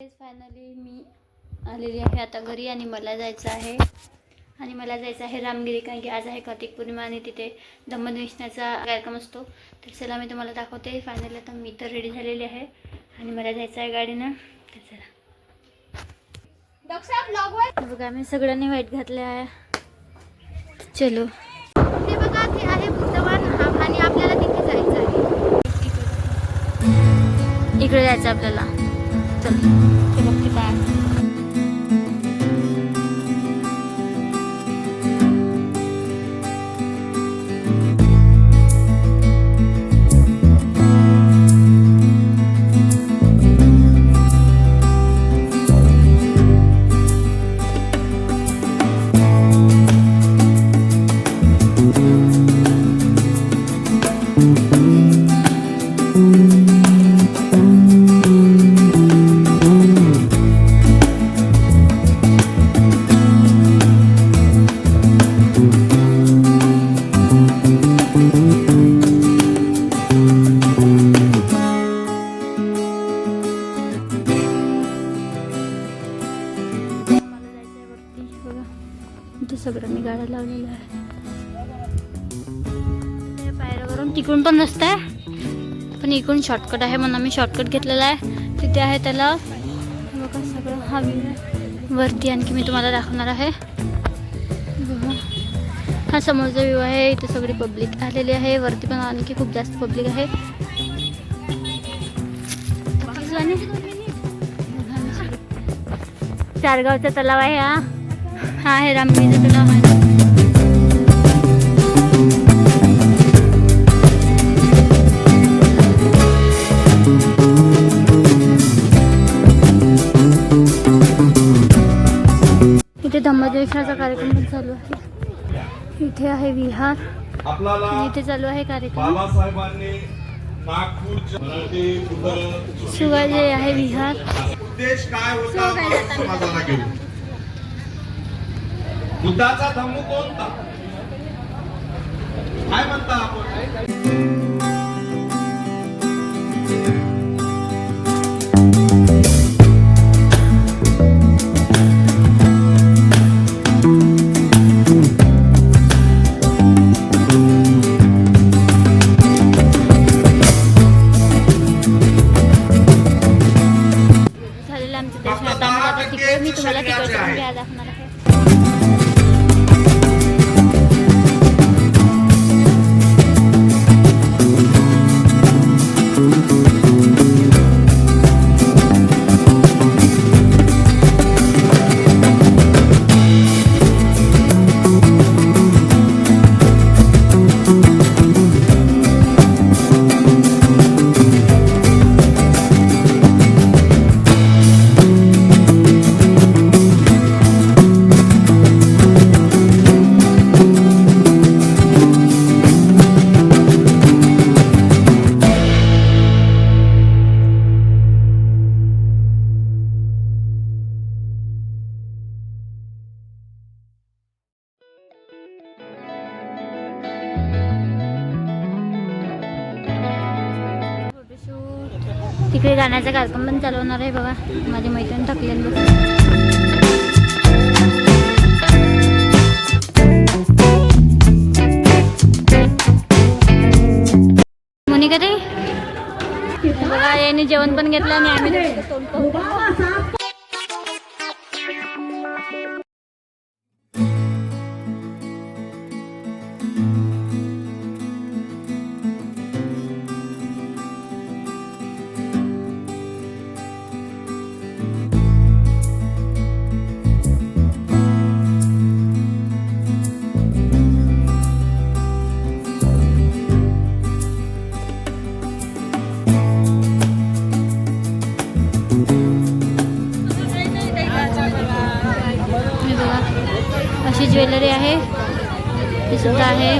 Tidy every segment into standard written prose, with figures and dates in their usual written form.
Finally मी आलेली आहे आता घरी आणि मला जायचं आहे रामगिरी, कारण की आज आहे कार्तिक पौर्णिमा आणि तिथे धम्मनिष्ठाचा कार्यक्रम असतो. तर चला मी तुम्हाला दाखवते. फायनली आता मी तर रेडी झालेली आहे आणि मला जायचं आहे गाडीनं. तर चला बघा, मी सगळ्यांनी वाईट घातले आहे. चलो ते बघा, ते आहे बुद्धवान आणि आपल्याला तिथे जायचं आहे. इकडे जायचं आपल्याला. चल ते बघते काय. सगळ्यांनी गाड्या लावलेल्या आहे. पायऱ्यावरून तिकडून पण रस्ता आहे, पण इकडून शॉर्टकट आहे म्हणून आम्ही शॉर्टकट घेतलेला आहे. तिथे आहे त्याला बघा सगळं हा व्ह्यू आहे वरती. आणखी मी तुम्हाला दाखवणार आहे. बघा हा समोरचा व्ह्यू आहे. इथे सगळी पब्लिक आलेली आहे. वरती पण आणखी खूप जास्त पब्लिक आहे. चारगावचा तलाव आहे. हा आहे रामगिरीचा तलाव आहे. इथे धम्मनिष्ठाचा कार्यक्रम पण चालू आहे. इथे आहे विहार आणि इथे चालू आहे कार्यक्रम. शिवाजी आहे विहार. उद्देश काय होता समाजाला घेऊन, बुद्धाचा धम्म कोणता काय म्हणता आपण. मी तुम्हाला तिकडचं घ्या दाखवणार आहे. तिकडे गाण्याचा कार्यक्रम पण चालवणार आहे. बघा माझी मैत्रीण थकलेली बघ. मोनिका ताई बघा, याने जेवण पण घेतलं आणि आम्ही तोंड पाहू. अशी ज्वेलरी आहे, हे सुद्धा आहे.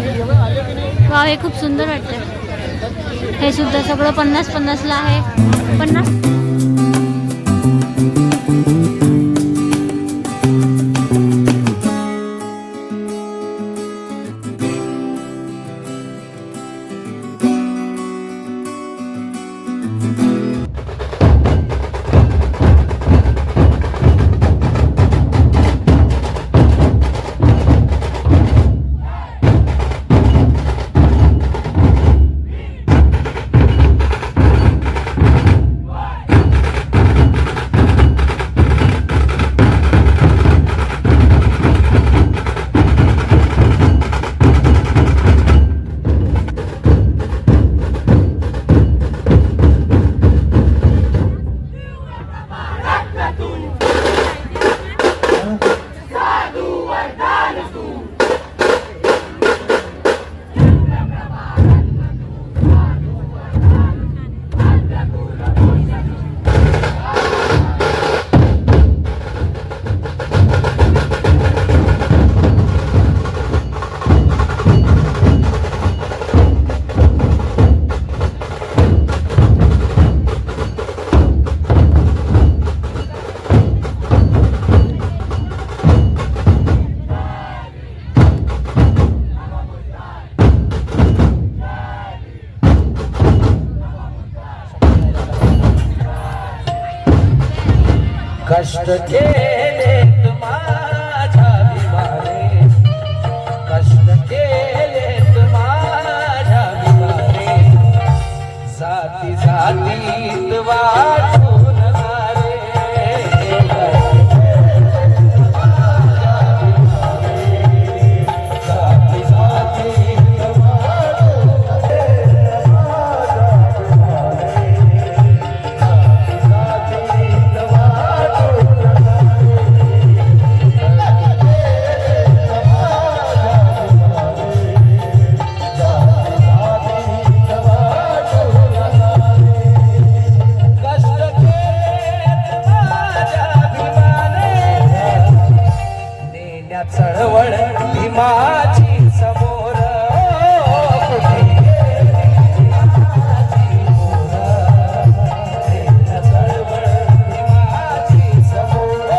वाव, हे खूप सुंदर वाटतं. हे सुद्धा सगळं 50-50ला आहे. 50. कष्ट केलेत माझ्या विवारे, कष्ट केलेत माझ्या विवारे, जाती जातीत वाटून गारे. जाती जातीत चळवळ ही माझी समोर, कुठे गेली माझी मोर. चळवळ ही माझी समोर,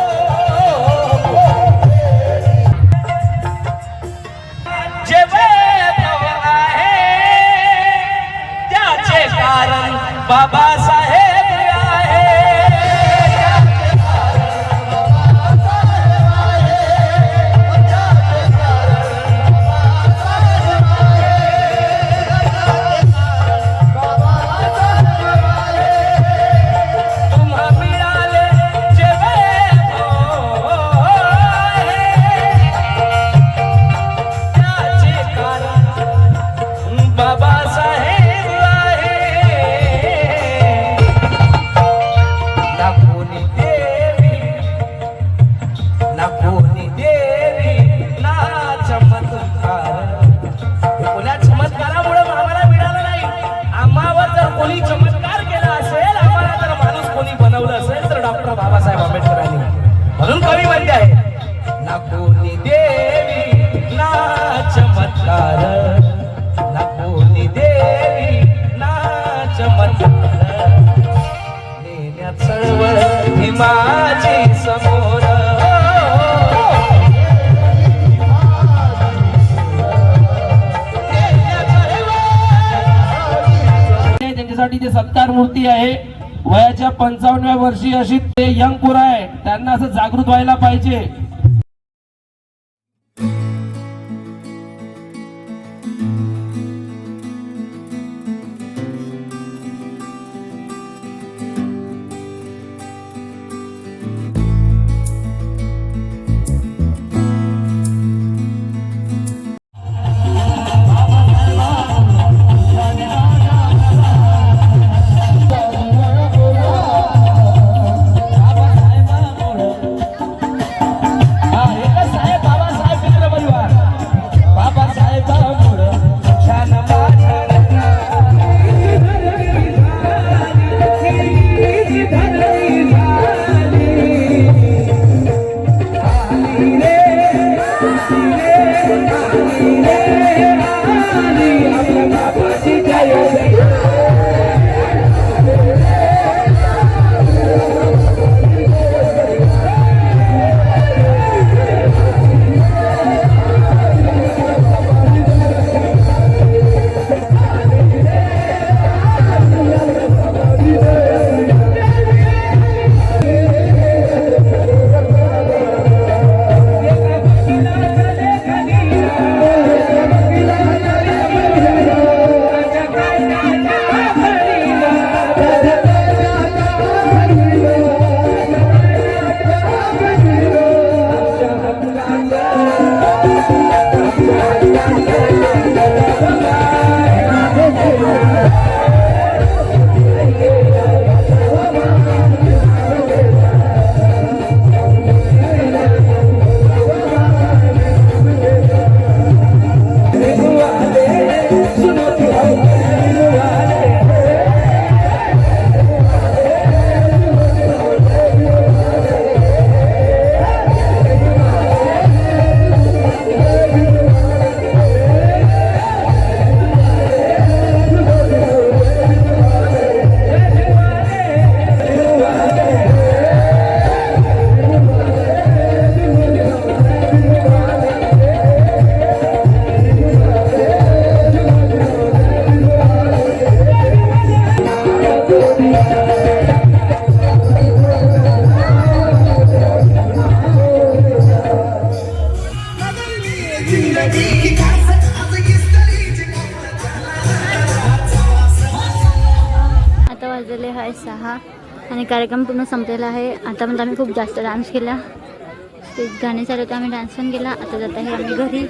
जे वैभव आहे त्याचे कारण बाबासाहेब आहे. बाबासाहेब आहे. ना कोणी देवी ना कोणी देवी ना चमत्कार. कोणा चमत्कारामुळे आम्हाला मिळालं नाही. आम्हावर जर कोणी चमत्कार केला असेल, आम्हाला जर माणूस कोणी बनवलं असेल तर डॉक्टर बाबासाहेब आंबेडकरांनी. म्हणून कवी म्हणते आहे, ना कोणी देवी ना चमत्कार, ना कोणी देवी ना चमत्कार. नेण्या चळवळ ही माझी समोर, त्यांच्यासाठी जे सत्कार मूर्ती आहे, वयाच्या 55व्या वर्षी अशी ते यंग पोरं आहे, त्यांना असं जागृत व्हायला पाहिजे. आणि कार्यक्रम पूर्ण संपलेला आहे. आतापर्यंत आम्ही खूप जास्त डान्स केला. स्टेज गाणे चालू होते, आम्ही डान्स पण केला. आता जात आहे आम्ही घरी.